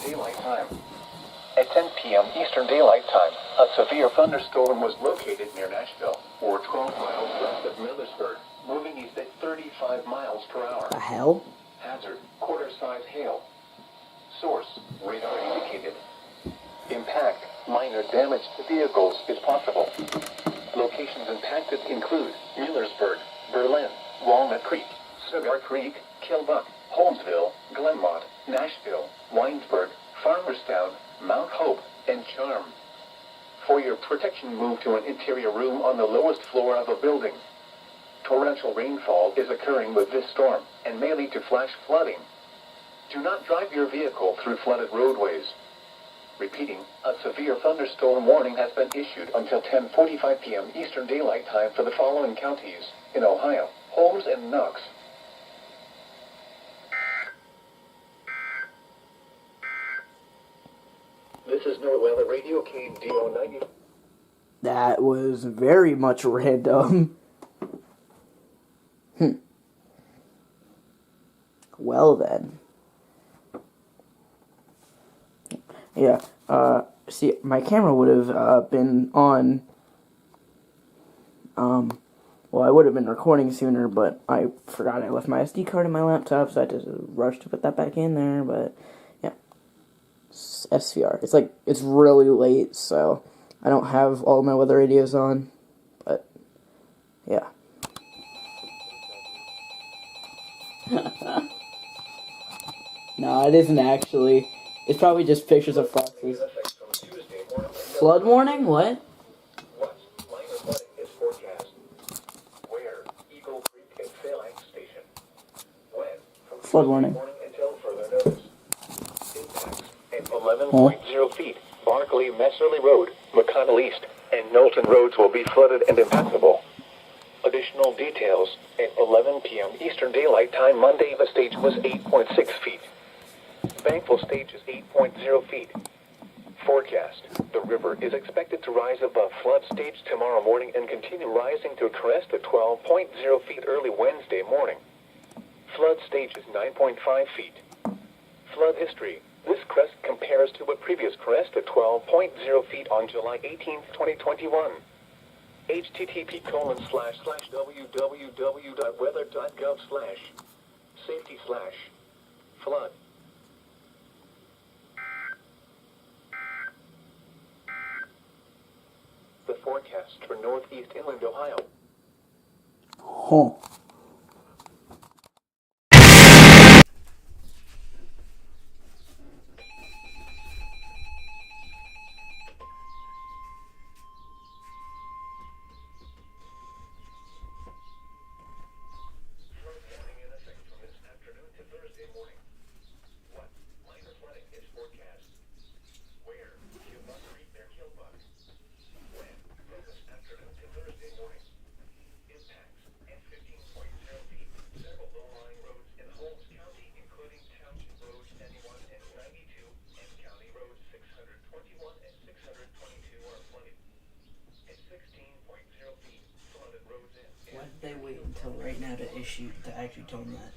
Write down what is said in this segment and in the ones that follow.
Daylight Time. At 10 p.m. Eastern Daylight Time, a severe thunderstorm was located near Nashville, or 12 miles west of Millersburg, moving east at 35 miles per hour. The hell? Hazard, quarter-size hail. Source, radar indicated. Impact, minor damage to vehicles is possible. Locations impacted include Millersburg, Berlin, Walnut Creek, Cigar Creek, Kilbuck, Holmesville, Glenmont, Nashville, Winesburg, Farmerstown, Mount Hope, and Charm. For your protection, move to an interior room on the lowest floor of a building. Torrential rainfall is occurring with this storm and may lead to flash flooding. Do not drive your vehicle through flooded roadways. Repeating, a severe thunderstorm warning has been issued until 10:45 p.m. Eastern Daylight Time for the following counties in Ohio: Holmes and Knox. This is NOAA Weather Radio KDO 90. That was very much random. Well then. Yeah, see, my camera would have been on, well, I would have been recording sooner, but I forgot I left my SD card in my laptop, so I had to rush to put that back in there, but, yeah, SVR. It's really late, so I don't have all my weather radios on, but, yeah. No, it isn't actually. It's probably just pictures of foxes. Flood warning? What? Minor flooding is forecast. Where? Eagle Creek and Phalanx Station. When? From Flood warning. morning until further notice. Impacts at 11.0 feet. Barkley Messerly Road, McConnell East, and Knowlton roads will be flooded and impassable. Additional details. At 11 p.m. Eastern Daylight Time Monday, the stage was 8.6 feet. Banksville stage is 8.0 feet. Forecast. The river is expected to rise above flood stage tomorrow morning and continue rising to a crest at 12.0 feet early Wednesday morning. Flood stage is 9.5 feet. Flood history. This crest compares to a previous crest at 12.0 feet on July 18, 2021. http://www.weather.gov/safety/flood. The forecast for northeast inland Ohio. Huh. Why did they wait until right now to actually tell them that?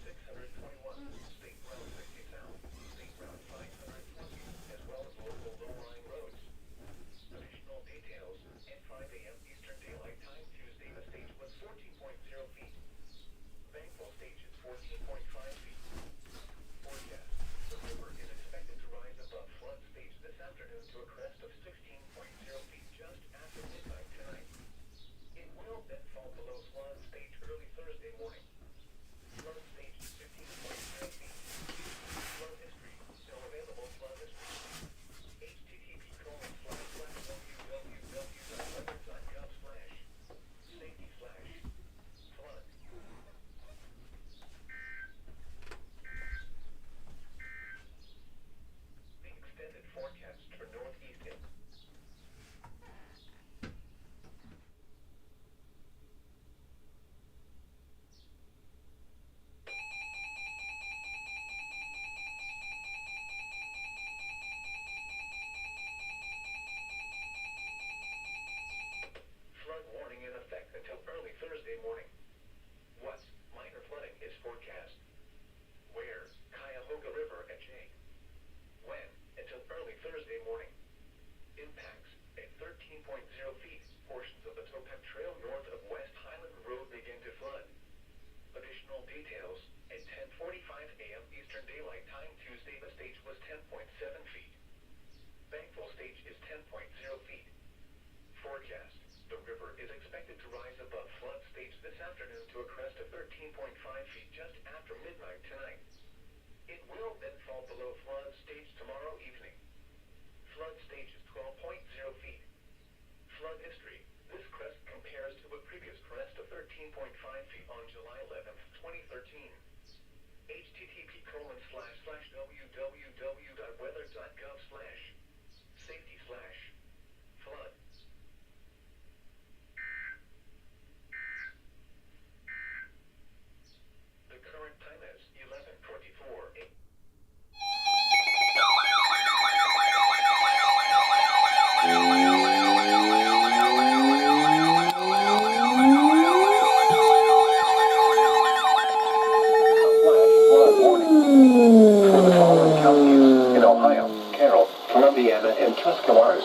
afternoon to a crest of 13.5 feet just after midnight tonight. It will then fall below flood stage tomorrow evening. Flood stage is 12.0 feet. Flood history. This crest compares to a previous crest of 13.5 feet on July 11th, 2013. http://www.weather.gov/safety/flood. The current time is 11:24. And Tuscarawas.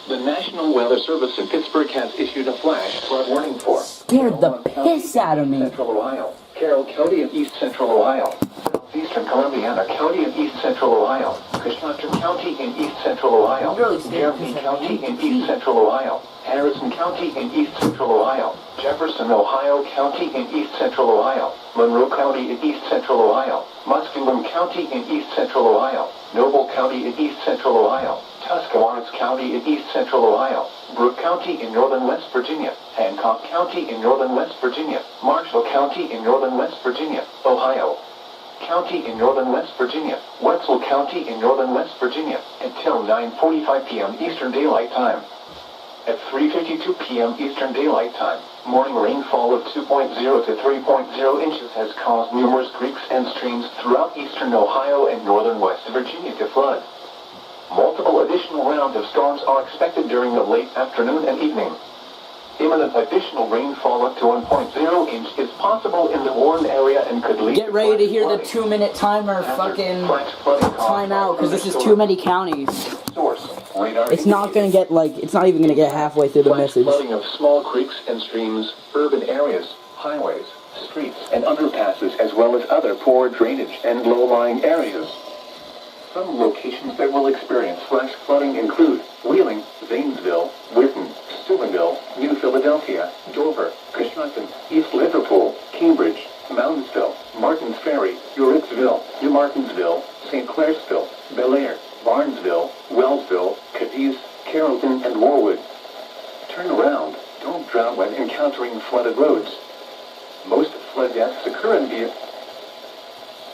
The National Weather Service in Pittsburgh has issued a flash flood warning for Scared the piss out of me. Central Ohio, Carroll County and East Central Ohio, Southeastern Columbiana County and East Central Ohio, Cushmanton County and East Central Ohio, Jeremy County and East Central Ohio, Harrison County and East Central Ohio, Jefferson, Ohio County and East Central Ohio, Monroe County and East Central Ohio, Muskingum County and East Central Ohio, Noble County in East Central Ohio, Tuscarawas County in East Central Ohio, Brooke County in northern West Virginia, Hancock County in northern West Virginia, Marshall County in northern West Virginia, Ohio County in northern West Virginia, Wetzel County in northern West Virginia, until 9:45 p.m. Eastern Daylight Time. At 3:52 p.m. Eastern Daylight Time, morning rainfall of 2.0 to 3.0 inches has caused numerous creeks and streams throughout eastern Ohio and northern West Virginia to flood. Multiple additional rounds of storms are expected during the late afternoon and evening. Imminent additional rainfall up to 1.0 inch is possible in the warned area and could lead Get ready to hear the 2-minute timer fucking time out, because this is too many counties. It's not gonna get, like, it's not even gonna get halfway through the message. Flooding of small creeks and streams, urban areas, highways, streets, and underpasses, as well as other poor drainage and low-lying areas. Some locations that will experience flash flooding include Wheeling, Zanesville, Whitten, Steubenville, New Philadelphia, Dover, Cushmanton, East Liverpool, Cambridge, Moundsville, Martins Ferry, Uritzville, New Martinsville, St. Clairsville, Bel Air, Barnesville, Wellsville, Cadiz, Carrollton, and Warwood. Turn around. Don't drown when encountering flooded roads. Most flood deaths occur in via...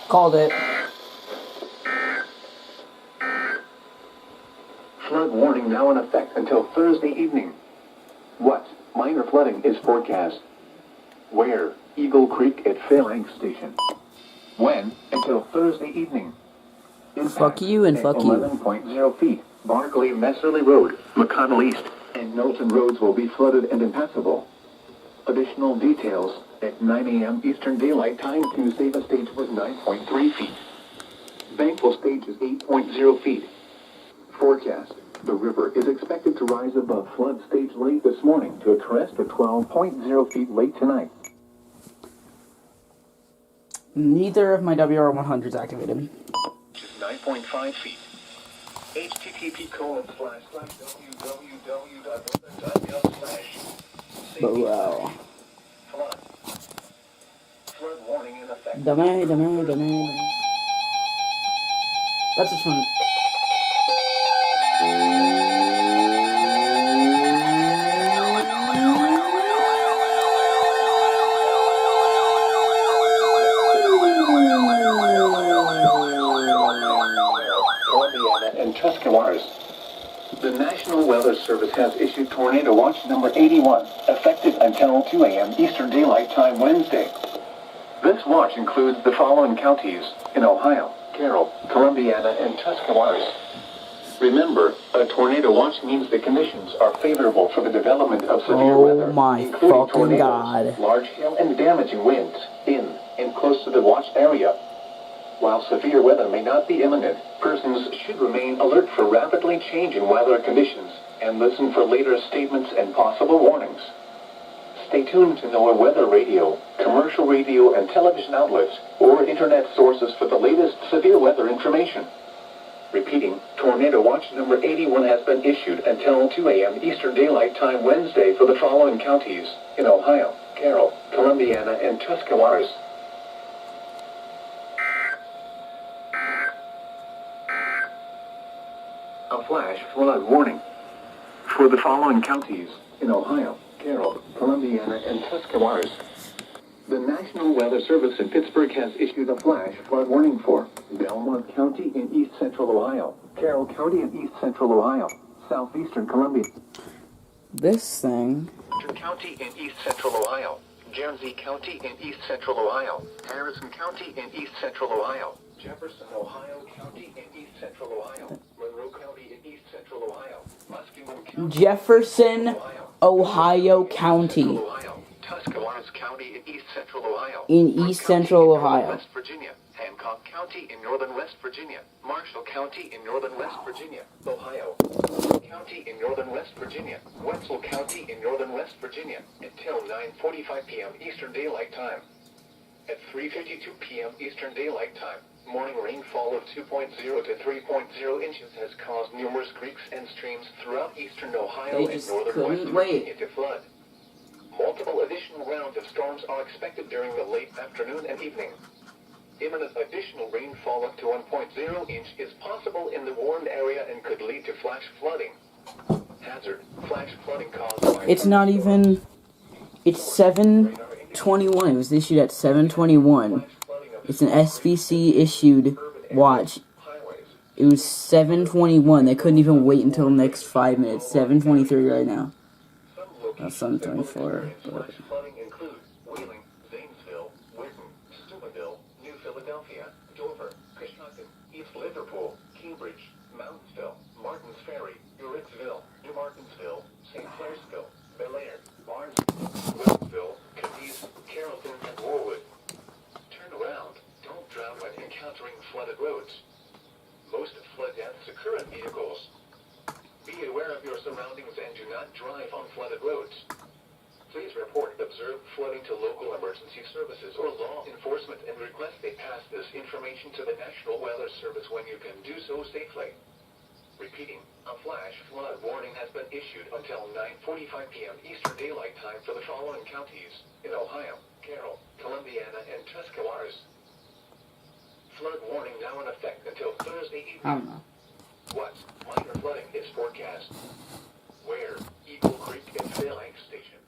Called it. Flood warning now in effect until Thursday evening. What? Minor flooding is forecast. Where? Eagle Creek at Phalanx Station. When? Until Thursday evening. Impact Fuck you and fuck you. 11.0 feet. Barclay Messerly Road, McConnell East, and Knowlton roads will be flooded and impassable. Additional details at 9 a.m. Eastern Daylight Time Tuesday. The stage was 9.3 feet. Bankwell stage is 8.0 feet. Forecast. The river is expected to rise above flood stage late this morning to a crest of 12.0 feet late tonight. Neither of my WR100s activated. 9.5 feet. http://www.weather.gov/flood warning in effect. Dame. That's just one. And Tuscarawas. The National Weather Service has issued Tornado Watch number 81, effective until 2 a.m. Eastern Daylight Time Wednesday. This watch includes the following counties in Ohio: Carroll, Columbiana, and Tuscarawas. Remember, a tornado watch means the conditions are favorable for the development of severe weather, my including fucking tornadoes, God. large hail, and damaging winds in and close to the watched area. While severe weather may not be imminent, persons should remain alert for rapidly changing weather conditions and listen for later statements and possible warnings. Stay tuned to NOAA weather radio, commercial radio and television outlets, or internet sources for the latest severe weather information. Repeating, Tornado Watch number 81 has been issued until 2 a.m. Eastern Daylight Time Wednesday for the following counties in Ohio: Carroll, Columbiana, and Tuscarawas. A flash flood warning for the following counties in Ohio: Carroll, Columbiana, and Tuscarawas. The National Weather Service in Pittsburgh has issued a flash flood warning for Belmont County in east central Ohio, Carroll County in east central Ohio, southeastern Columbia. This thing. County in east central Ohio, Guernsey County in east central Ohio, Harrison County in east central Ohio, Jefferson, Ohio County in east central Ohio, Monroe County in east central Ohio, Muskingum County, Jefferson, Ohio County. Tuscarawas County in east central Ohio, In east central Ohio. West Virginia, Hancock County in northern West Virginia, Marshall County in northern West Virginia, Ohio, County in northern West Virginia, Wetzel County in northern West Virginia, until 9:45 p.m. Eastern Daylight Time. At 3:52 p.m. Eastern Daylight Time, morning rainfall of 2.0 to 3.0 inches has caused numerous creeks and streams throughout eastern Ohio and northern West Virginia to flood. Multiple additional rounds of storms are expected during the late afternoon and evening. Imminent additional rainfall up to 1.0 inch is possible in the warned area and could lead to flash flooding. Hazard: flash flooding caused by... It's not even... It's 7:21. It was issued at 7:21. It's an SVC issued watch. It was 7:21. They couldn't even wait until the next 5 minutes. 7:23 right now. That's 7:24. But... flooding include Wheeling, Zanesville, Winton, Steubenville, New Philadelphia, Dover, Coshocton, East Liverpool, Cambridge, Moundsville, Martins Ferry, Uritzville, New Martinsville, St. Clairsville, Bel Air, Barnesville, Wilkesville, Cadiz, Carrollton, and Warwood. Turn around. Don't drown when encountering flooded roads. Most flood deaths occur in vehicles. Be aware of your surroundings and do not drive on flooded roads. Please report observed flooding to local emergency services or law enforcement and request they pass this information to the National Weather Service when you can do so safely. Repeating, a flash flood warning has been issued until 9:45 p.m. Eastern Daylight Time for the following counties in Ohio: Carroll, Columbiana, and Tuscarawas. Flood warning now in effect until Thursday evening. I don't know. What minor flooding is forecast? Where? Eagle Creek and Phalanx Station.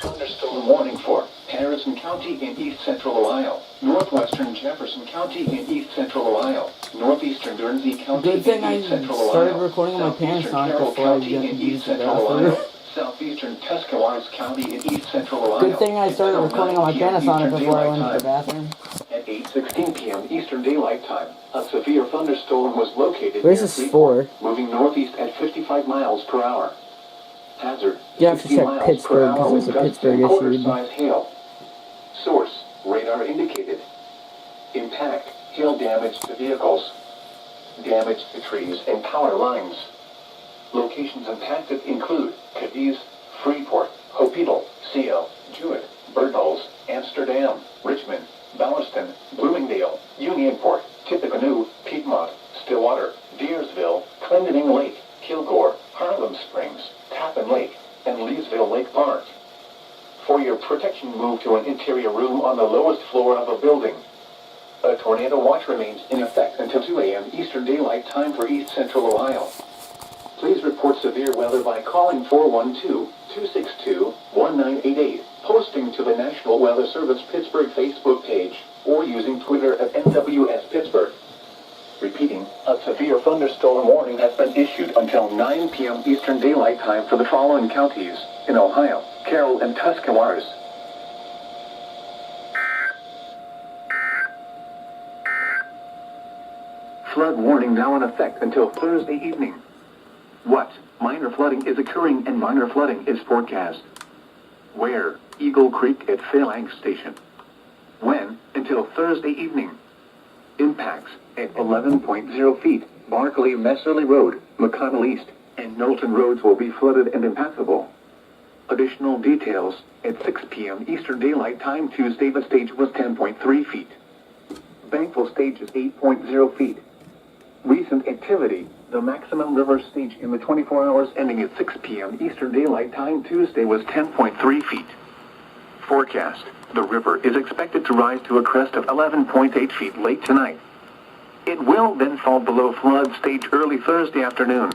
Thunderstorm warning for Harrison County in east central Ohio, northwestern Jefferson County in east central Ohio, northeastern Guernsey County Good thing in I east central started Ohio, recording on my southeastern Panasonic Carroll before I County in used east the central bathroom. Ohio, southeastern Tuscarawas County in east central Ohio. Good thing I started recording on my Panasonic before I went to the bathroom. At 8:16 p.m. Eastern Daylight Time, a severe thunderstorm was located Where's near this Freeport, for? moving northeast at 55 miles per hour. Hazard: You have to 60 check miles Pittsburgh per hour because with it's a gusts Pittsburgh and issue. quarter-size hail. Source: radar indicated. Impact: hail damage to vehicles. Damage to trees and power lines. Locations impacted include Cadiz, Freeport, Hopital, Seal, Jewett, Bernals, Amsterdam, Richmond, Ballaston, Bloomingdale, Unionport, Tippecanoe, Piedmont, Stillwater, Deersville, Clendening Lake, Kilgore, Harlem Springs, Tappan Lake, and Leesville Lake Park. For your protection, move to an interior room on the lowest floor of a building. A tornado watch remains in effect until 2 a.m. Eastern Daylight Time for east central Ohio. Please report severe weather by calling 412-262-1988, posting to the National Weather Service Pittsburgh Facebook page, or using Twitter at NWS Pittsburgh. Repeating, a severe thunderstorm warning has been issued until 9 p.m. Eastern Daylight Time for the following counties in Ohio: Carroll and Tuscarawas. Flood warning now in effect until Thursday evening. What minor flooding is occurring and minor flooding is forecast? Where? Eagle Creek at Phalanx Station. When? Until Thursday evening. Impacts at 11.0 feet, Barclay Messerly Road, McConnell East, and Knowlton roads will be flooded and impassable. Additional details, at 6 p.m. Eastern Daylight Time Tuesday, the stage was 10.3 feet. Banksville stage is 8.0 feet. Recent activity, the maximum river stage in the 24 hours ending at 6 p.m. Eastern Daylight Time Tuesday was 10.3 feet. Forecast, the river is expected to rise to a crest of 11.8 feet late tonight. It will then fall below flood stage early Thursday afternoon.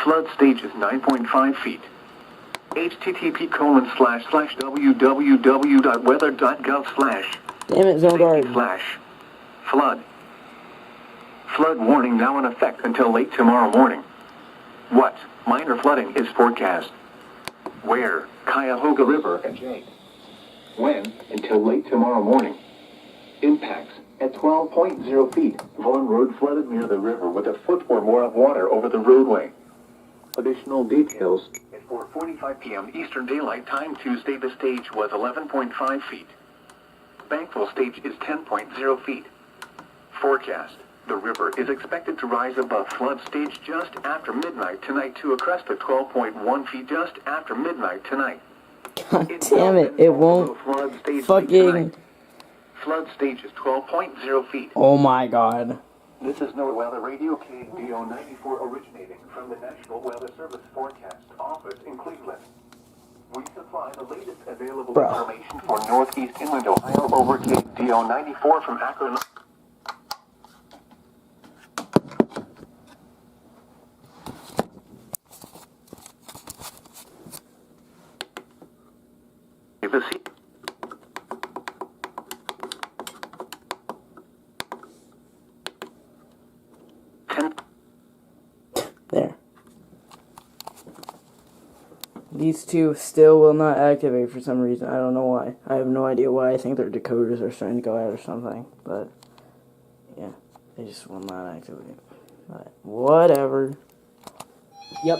Flood stage is 9.5 feet. http://www.weather.gov/ Damn it, Zone Guard. /flood. Flood warning now in effect until late tomorrow morning. What minor flooding is forecast? Where? Cuyahoga River and Jade. When? Until late tomorrow morning. Impacts at 12.0 feet. Vaughan Road flooded near the river with a foot or more of water over the roadway. Additional details at 4:45 p.m. Eastern Daylight Time Tuesday, the stage was 11.5 feet. Banksville stage is 10.0 feet. Forecast. The river is expected to rise above flood stage just after midnight tonight to a crest of 12.1 feet just after midnight tonight. God damn it, it won't fucking... Flood stage is 12.0 feet. Oh my god. This is NOAA Weather Radio KDO 94 originating from the National Weather Service Forecast Office in Cleveland. We supply the latest available information for Northeast Inland Ohio over KDO 94 from Akron. There. These two still will not activate for some reason. I don't know why. I have no idea why. I think their decoders are starting to go out or something. But, yeah. They just will not activate. But, whatever. Yep.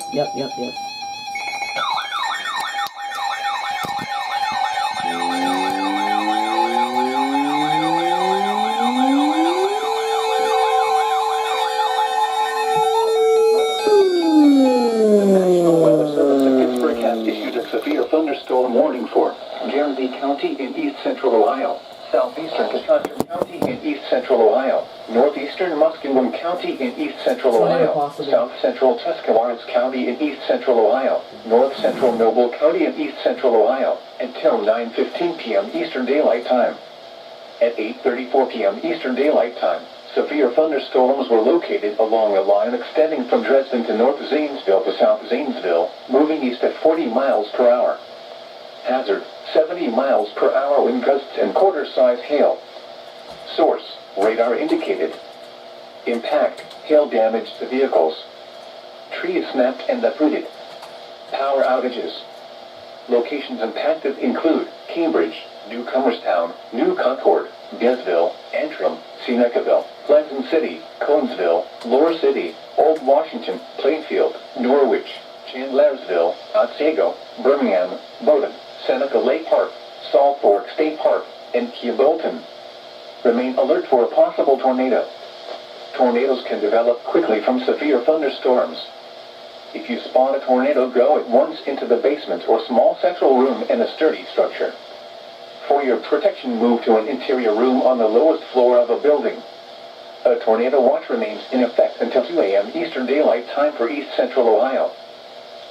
Severe thunderstorm warning for Guernsey County in east central Ohio, southeastern Wisconsin County in east central Ohio, northeastern Muskingum County in east central Ohio, south central Tuscarawas County in east central Ohio, north central Noble County in east central Ohio, until 9:15 p.m. Eastern Daylight Time. At 8:34 p.m. Eastern Daylight Time, severe thunderstorms were located along a line extending from Dresden to North Zanesville to South Zanesville, moving east at 40 miles per hour. Hazard, 70 miles per hour wind gusts and quarter-size hail. Source, radar indicated. Impact, hail damage to vehicles. Trees snapped and uprooted. Power outages. Locations impacted include Cambridge, New Comerstown, New Concord, Gainesville, Antrim, Senecaville, Pleasant City, Conesville, Lower City, Old Washington, Plainfield, Norwich, Chandlersville, Otsego, Birmingham, Bowdoin, Seneca Lake Park, Salt Fork State Park, and Keebolton. Remain alert for a possible tornado. Tornadoes can develop quickly from severe thunderstorms. If you spot a tornado, go at once into the basement or small central room in a sturdy structure. For your protection, move to an interior room on the lowest floor of a building. A tornado watch remains in effect until 2 a.m. Eastern Daylight Time for East Central Ohio.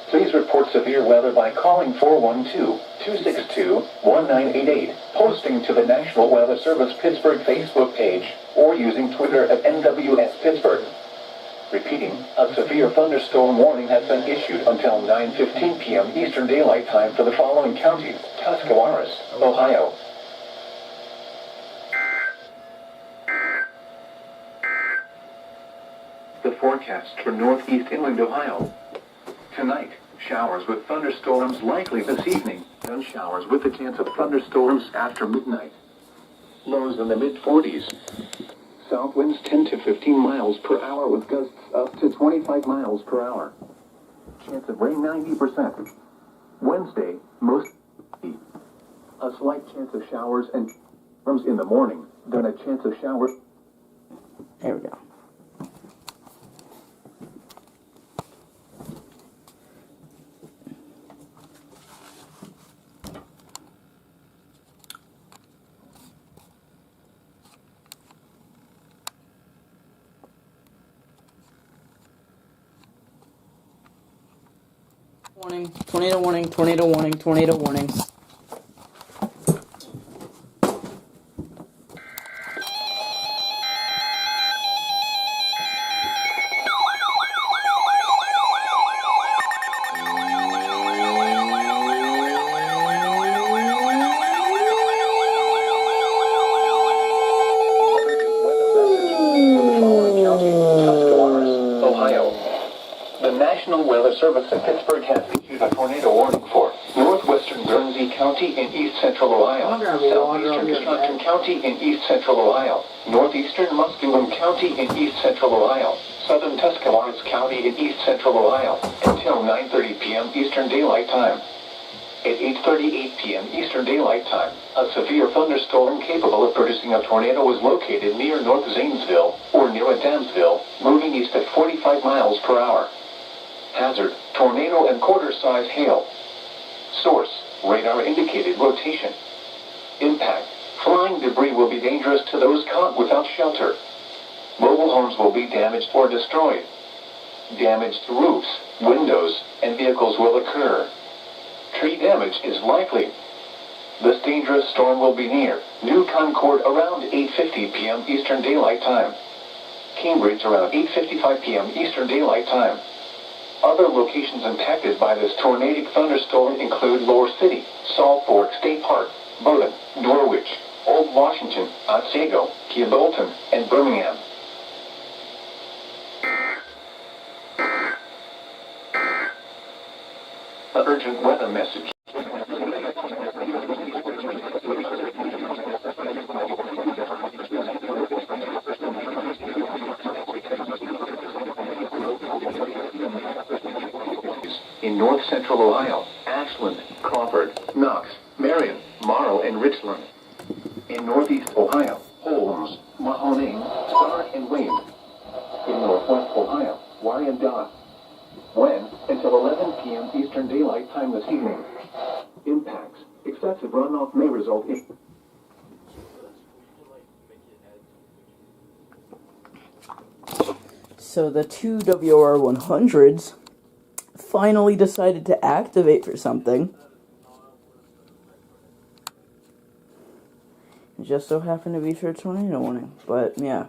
Please report severe weather by calling 412-262-1988, posting to the National Weather Service Pittsburgh Facebook page, or using Twitter at NWS Pittsburgh. Repeating, a severe thunderstorm warning has been issued until 9:15 p.m. Eastern Daylight Time for the following counties: Tuscarawas, Ohio. The forecast for northeast inland Ohio. Tonight, showers with thunderstorms likely this evening, then showers with a chance of thunderstorms after midnight. Lows in the mid-40s. South winds 10 to 15 miles per hour with gusts up to 25 miles per hour. Chance of rain 90%. Wednesday, most a slight chance of showers and storms in the morning, then a chance of showers. There we go. Warning, tornado warning, tornado warning, tornado warning. Ohio. The National Weather Service in Pittsburgh has issued a tornado warning for northwestern Guernsey County in east central Ohio, southeastern Wisconsin County in east central Ohio, northeastern Muskegon County in east central Ohio, southern Tuscarawas County in east central Ohio, until 9:30 p.m. Eastern Daylight Time. At 8:38 p.m. Eastern Daylight Time, a severe thunderstorm capable of producing a tornado was located near North Zanesville, or near Adamsville, moving east at 45 miles per hour. Hazard, tornado and quarter-size hail. Source, radar indicated rotation. Impact, flying debris will be dangerous to those caught without shelter. Mobile homes will be damaged or destroyed. Damage to roofs, windows, and vehicles will occur. Tree damage is likely. This dangerous storm will be near New Concord around 8:50 p.m. Eastern Daylight Time. Cambridge around 8:55 p.m. Eastern Daylight Time. Other locations impacted by this tornadic thunderstorm include Lower City, Salt Fork State Park, Bowdoin, Norwich, Old Washington, Otsego, Bolton, and Birmingham. An urgent weather message. In north central Ohio, Ashland, Crawford, Knox, Marion, Morrow, and Richland. In northeast Ohio, Holmes, Mahoning, Stark, and Wayne. In northwest Ohio, Wyandotte. When? Until 11 p.m. Eastern Daylight Time this evening. Impacts. Excessive runoff may result in... So the two WR100s finally decided to activate for something. It just so happened to be for a tornado warning, but yeah.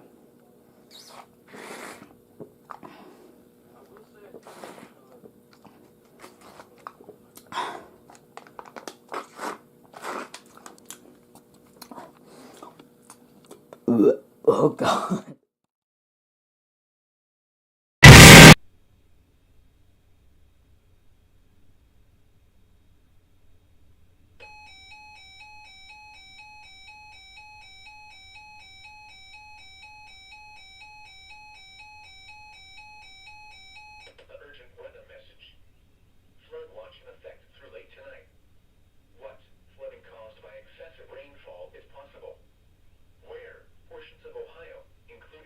Oh God. Urgent weather message. Flood watch in effect through late tonight. What? Flooding caused by excessive rainfall is possible. Where? Portions of Ohio, including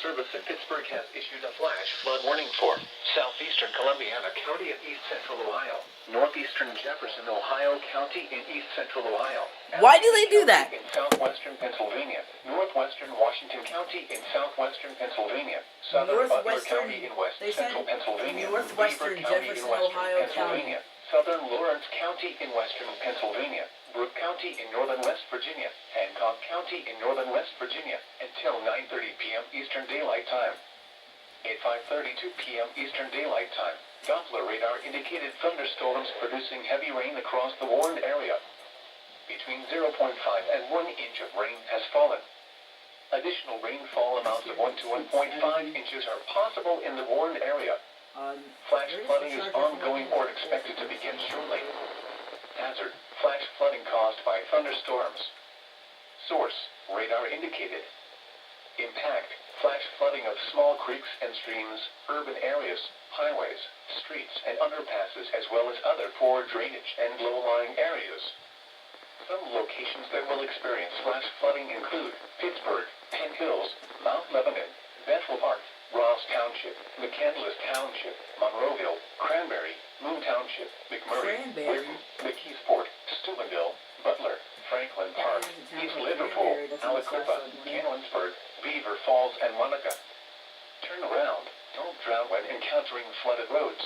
Service in Pittsburgh has issued a flash flood warning for southeastern Columbiana County and east central Ohio, northeastern Jefferson, Ohio County and east central Ohio. Why do they do that? In southwestern Pennsylvania, northwestern Washington County in southwestern Pennsylvania, southern Butler County in west central Pennsylvania, northwestern Beaver County in Jefferson, western Ohio Pennsylvania, southern Lawrence County in western Pennsylvania, Brooke County in northern West Virginia, Hancock County in northern West Virginia, until 9:30 p.m. Eastern Daylight Time. At 5:32 p.m. Eastern Daylight Time, Doppler radar indicated thunderstorms producing heavy rain across the warned area. Between 0.5 and 1 inch of rain has fallen. Additional rainfall amounts of 1 to 1.5 inches are possible in the warned area. Flash flooding is ongoing or expected to begin shortly. Hazard: flash flooding caused by thunderstorms. Source: radar indicated. Impact: flash flooding of small creeks and streams, urban areas, highways, streets and underpasses, as well as other poor drainage and low-lying areas. Some locations that will experience flash flooding include Pittsburgh, Penn Hills, Mount Lebanon, Bethel Park, Ross Township, McCandless Township, Monroeville, Cranberry, Moon Township, McMurray, Whitten, McKeesport, Steubenville, Butler, Franklin Park, East Liverpool, Aliquippa, Canonsburg, Beaver Falls, and Monica. Turn around. Don't drown when encountering flooded roads.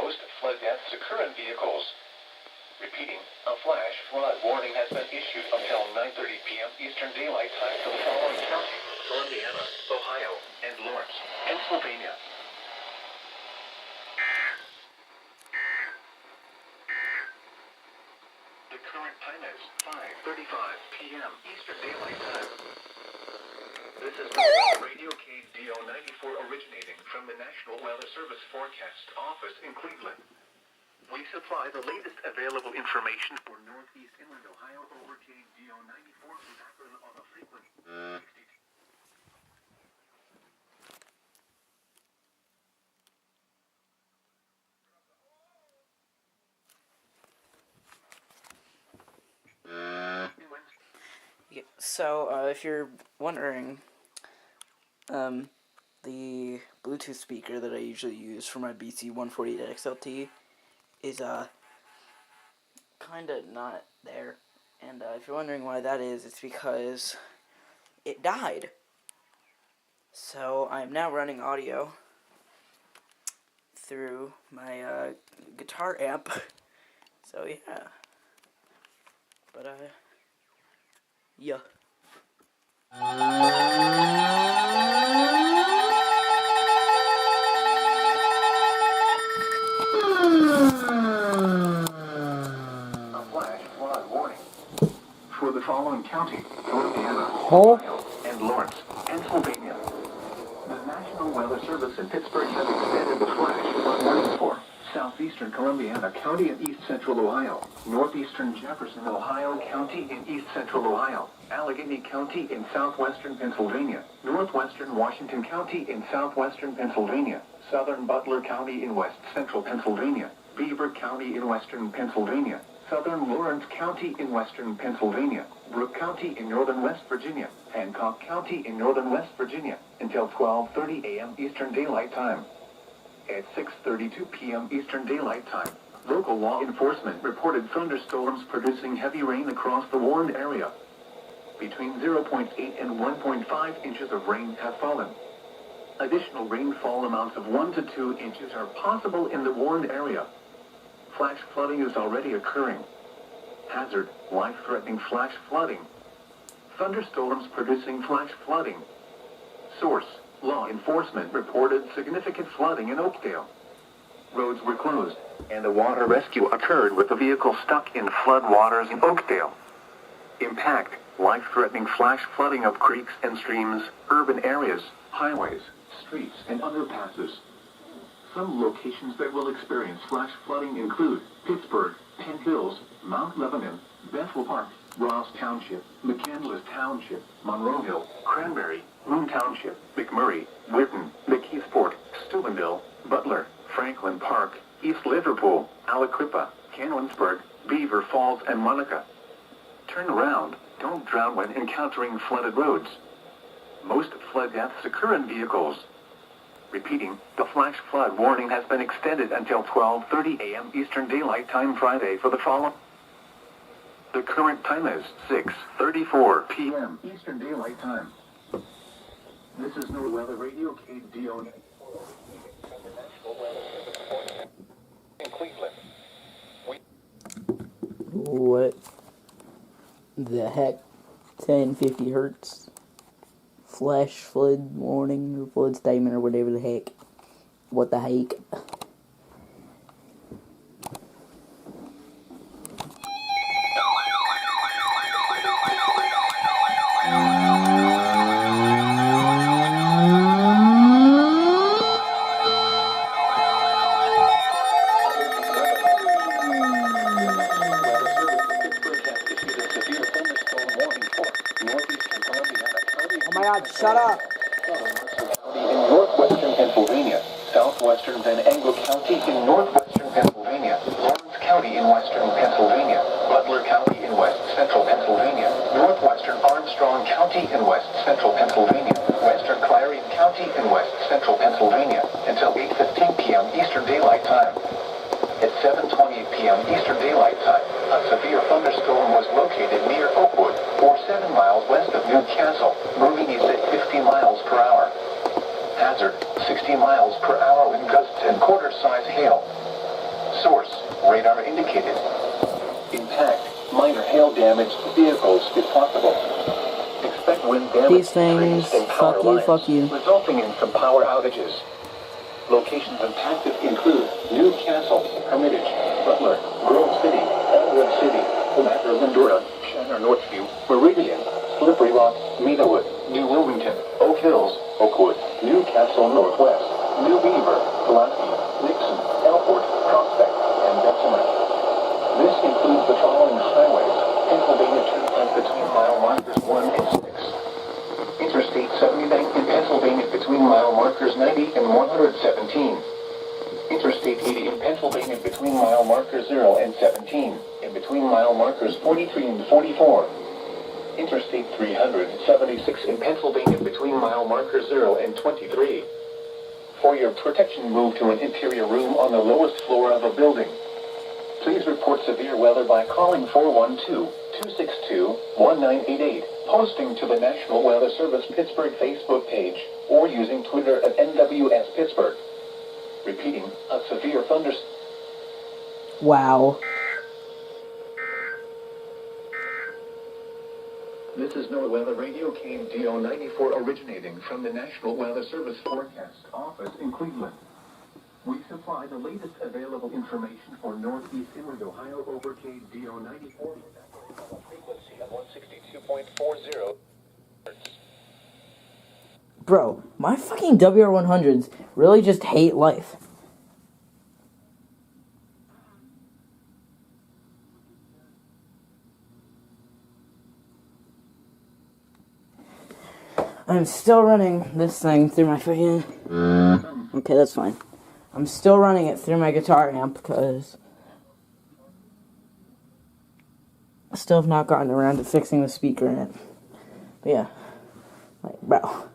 Most flood deaths occur in vehicles. Repeating, a flash flood warning has been issued until 9:30 p.m. Eastern Daylight Time for the following counties: Columbiana, Ohio, and Lawrence, Pennsylvania. The current time is 5:35 p.m. Eastern Daylight Time. This is Radio KDO 94 originating from the National Weather Service Forecast Office in Cleveland. We supply the latest available information for Northeast Inland Ohio over KDO 94 with Akron on a frequency. So, if you're wondering, the Bluetooth speaker that I usually use for my BC 148 XLT is, kinda not there. And, if you're wondering why that is, it's because it died. So, I'm now running audio through my, guitar amp. So, yeah. But, yeah. For the following county: Columbiana, Ohio, and Lawrence, Pennsylvania. The National Weather Service in Pittsburgh has extended the flash flood warning for southeastern Columbiana County and east central Ohio, northeastern Jefferson, Ohio County and east central Ohio, Allegheny County in southwestern Pennsylvania, northwestern Washington County in southwestern Pennsylvania, southern Butler County in west central Pennsylvania, Beaver County in western Pennsylvania, southern Lawrence County in western Pennsylvania, Brooke County in northern West Virginia, Hancock County in northern West Virginia, until 12:30 a.m. Eastern Daylight Time. At 6:32 p.m. Eastern Daylight Time, local law enforcement reported thunderstorms producing heavy rain across the warned area. Between 0.8 and 1.5 inches of rain have fallen. Additional rainfall amounts of 1 to 2 inches are possible in the warned area. Flash flooding is already occurring. Hazard: life-threatening flash flooding. Thunderstorms producing flash flooding. Source: law enforcement reported significant flooding in Oakdale. Roads were closed, and a water rescue occurred with the vehicle stuck in flood waters in Oakdale. Impact: life-threatening flash flooding of creeks and streams, urban areas, highways, streets, and underpasses. Some locations that will experience flash flooding include Pittsburgh, Penn Hills, Mount Lebanon, Bethel Park, Ross Township, McCandless Township, Monroeville, Cranberry, Moon Township, McMurray, Whitten, McKeesport, Steubenville, Butler, Franklin Park, East Liverpool, Aliquippa, Canonsburg, Beaver Falls, and Monica. Turn around. Don't drown when encountering flooded roads. Most flood deaths occur in vehicles. Repeating, the flash flood warning has been extended until 12:30 a.m. Eastern Daylight Time Friday for the following. The current time is 6:34 p.m. Eastern Daylight Time. This is NOAA Weather Radio KDO in Cleveland. What the heck? 1050 hertz flash flood warning or flood statement or whatever the heck. What the heck? Shut up! In northwestern Pennsylvania, southwestern Van Anglo County in northwestern Pennsylvania, Lawrence County in western Pennsylvania, Butler County in west central Pennsylvania, northwestern Armstrong County in west central Pennsylvania, western Clarion County in west central Pennsylvania, until 8:15 p.m. Eastern Daylight Time. At 7:28 p.m. Eastern Daylight Time, a severe thunderstorm was located near Oakwood, or 7 miles west of Newcastle, moving east at 50 miles per hour. Hazard, 60 miles per hour with gusts and quarter-size hail. Source, radar indicated. Impact, minor hail damage to vehicles is possible. Expect wind damage These to trees things, and power lines, fuck you. resulting in some power outages. Locations impacted include Newcastle, Hermitage, Butler, Grove City, Elmwood City, Latter Lindora, Shannon Northview, Meridian, Slippery Rock, Meadowood, New Wilmington, Oak Hills, Oakwood, Newcastle Northwest, New Beaver, Pulaski, Nixon, Elford, Prospect, and Bessemer. This includes the following highways: Pennsylvania Turnpike between mile markers 1 and 6. Interstate 79 in Pennsylvania between mile markers 90 and 117. Interstate 80 in Pennsylvania between mile markers 0 and 17, and between mile markers 43 and 44. Interstate 376 in Pennsylvania between mile markers 0 and 23. For your protection, move to an interior room on the lowest floor of a building. Please report severe weather by calling 412-262-1988, posting to the National Weather Service Pittsburgh Facebook page, or using Twitter at NWS Pittsburgh. Repeating, a severe thunderstorm. Wow. This is NOAA Weather Radio KDO 94 originating from the National Weather Service Forecast Office in Cleveland. We supply the latest available information for Northeast Inland Ohio over KDO 94 frequency of 162.40 Hz. Bro, my fucking WR100s really just hate life. I'm still running this thing through my fucking... Okay, that's fine. I'm still running it through my guitar amp because I still have not gotten around to fixing the speaker in it. But yeah. Like, bro.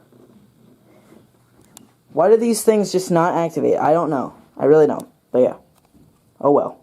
Why do these things just not activate? I don't know. I really don't. But yeah. Oh well.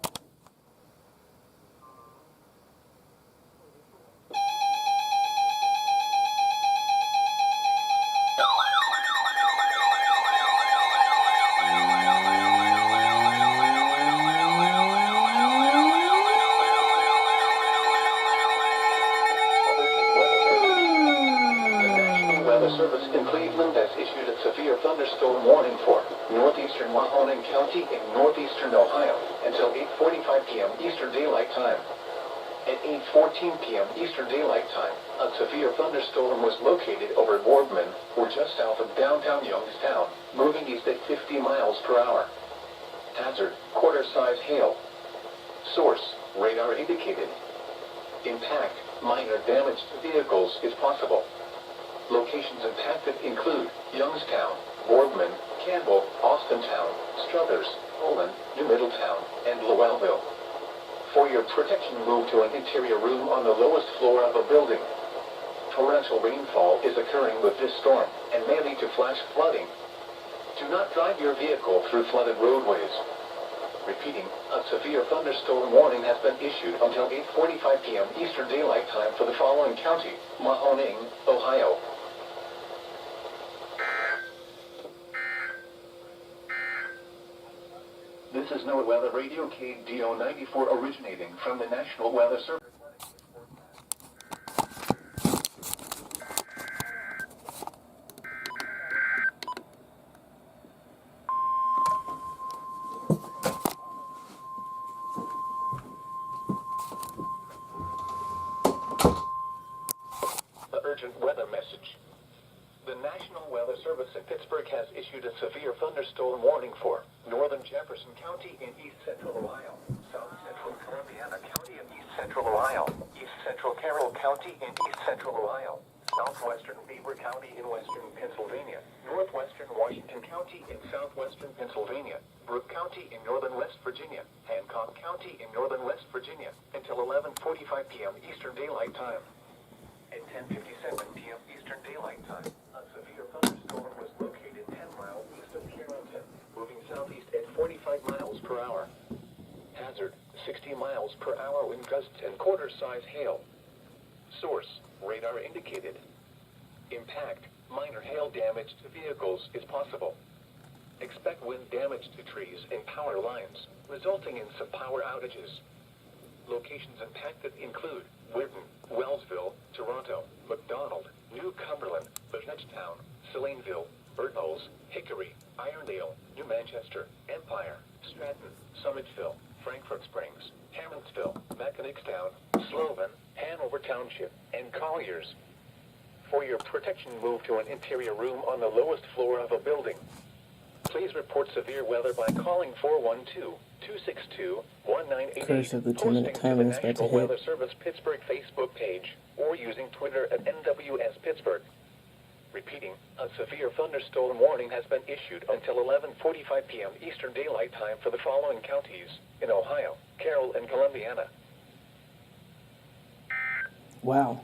Service in Cleveland has issued a severe thunderstorm warning for northeastern Mahoning County in northeastern Ohio until 8:45 p.m. Eastern Daylight Time. At 8:14 p.m. Eastern Daylight Time, a severe thunderstorm was located over Boardman, or just south of downtown Youngstown, moving east at 50 miles per hour. Hazard, quarter-size hail. Source, radar indicated. Impact, minor damage to vehicles is possible. Locations impacted include Youngstown, Boardman, Campbell, Austintown, Struthers, Poland, New Middletown, and Lowellville. For your protection, move to an interior room on the lowest floor of a building. torrential rainfall is occurring with this storm and may lead to flash flooding. Do not drive your vehicle through flooded roadways. Repeating, a severe thunderstorm warning has been issued until 8:45 p.m. Eastern Daylight Time for the following county: Mahoning, Ohio. This is NOAA Weather Radio KDO 94 originating from the National Weather Service. The urgent weather message. The National Weather Service in Pittsburgh has issued a severe thunderstorm warning for northern Jefferson County in east central Ohio, south central Columbiana County in east central Ohio, east central Carroll County in east central Ohio, southwestern Beaver County in western Pennsylvania, northwestern Washington County in southwestern Pennsylvania, Brooke County in northern West Virginia, Hancock County in northern West Virginia, until 11:45 p.m. Eastern Daylight Time. At 10:57 p.m. Eastern Daylight Time, a severe thunderstorm was located 10 miles east of Carrollton, moving southeast at 45 miles per hour. Hazard, 60 miles per hour wind gusts and quarter-size hail. Source, radar indicated. Impact, minor hail damage to vehicles is possible. Expect wind damage to trees and power lines, resulting in some power outages. Locations impacted include Whitton, Wellsville, Toronto, McDonald, New Cumberland, Bridgetown, Salineville, Burnholz, Hickory, Irondale, New Manchester, Empire, Stratton, Summitville, Frankfort Springs, Hammondsville, Mechanicstown, Sloven, Hanover Township, and Colliers. For your protection, move to an interior room on the lowest floor of a building. Please report severe weather by calling 412-262-1988, Curse of the 2-minute timing is about to National hit. Weather Service Pittsburgh Facebook page, or using Twitter at NWS Pittsburgh. Repeating, a severe thunderstorm warning has been issued until 11:45 p.m. Eastern Daylight Time for the following counties in Ohio, Carroll, and Columbiana. Wow.